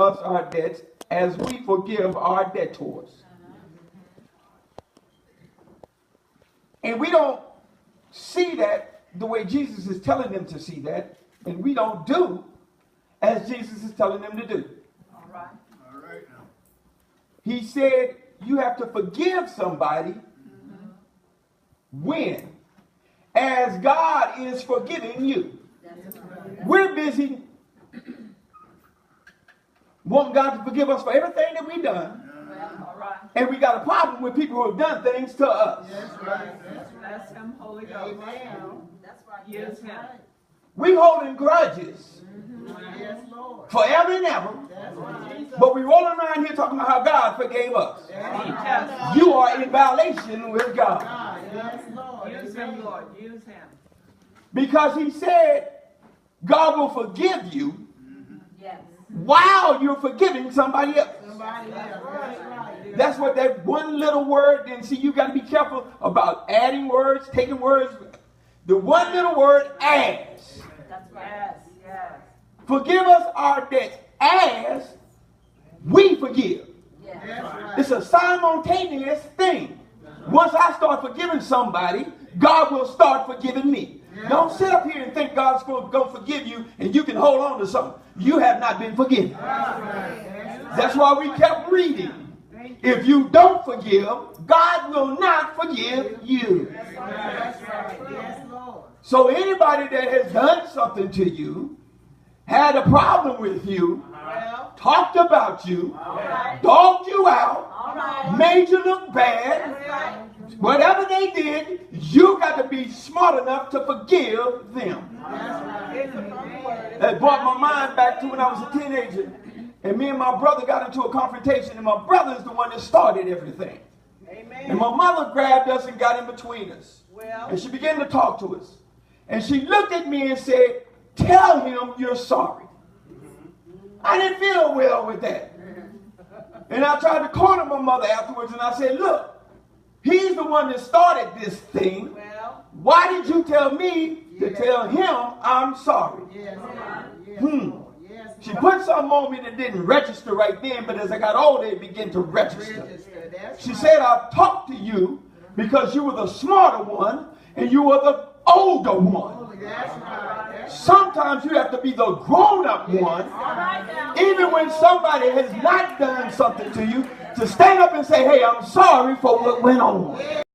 us our debts as we forgive our debtors. And we don't see that the way Jesus is telling them to see that, and we don't do as Jesus is telling them to do. All right. All right now. He said you have to forgive somebody when? As God is forgiving you. We're busy wanting God to forgive us for everything that we've done. All right. And we got a problem with people who have done things to us. That's right. Bless him, Holy Ghost. That's right. Use him. We holding grudges Yes, Lord. forever and ever. That's right. But we rolling around here talking about how God forgave us. You are in violation with God. Yes, Lord. Use him, Lord. Use him. Because he said God will forgive you Yes. while you're forgiving somebody else. Somebody else. That's right. That's what that one little word, and see, you got to be careful about adding words, taking words. The one little word, as. That's right. Yes, yes. Forgive us our debts as we forgive. Yes. That's right. It's a simultaneous thing. Once I start forgiving somebody, God will start forgiving me. Don't sit up here and think God's going to forgive you and you can hold on to something. You have not been forgiven. That's why we kept reading. If you don't forgive, God will not forgive you. That's right. Yes, Lord. So anybody that has done something to you, had a problem with you, Well, talked about you, right. dogged you out, All right. made you look bad, That's right. whatever they did, you got to be smart enough to forgive them. That's right. It's a firm word. That brought my mind back to when I was a teenager, and me and my brother got into a confrontation, and my brother is the one that started everything. Amen. And my mother grabbed us and got in between us. Well, And she began to talk to us. And she looked at me and said, tell him you're sorry. I didn't feel well with that. And I tried to corner my mother afterwards, and I said, look, he's the one that started this thing. well, Why did you tell me to tell him I'm sorry? Yes, Lord. Yes, Hmm. Lord. Yes, She Lord. put something on me that didn't register right then, but as I got older, it began to register. Register. That's She right. said, I talked to you because you were the smarter one and you were the older one. That's right. That's Sometimes you have to be the grown-up one, all right now. even when somebody has not done something to you, to stand up and say, hey, I'm sorry for what went on.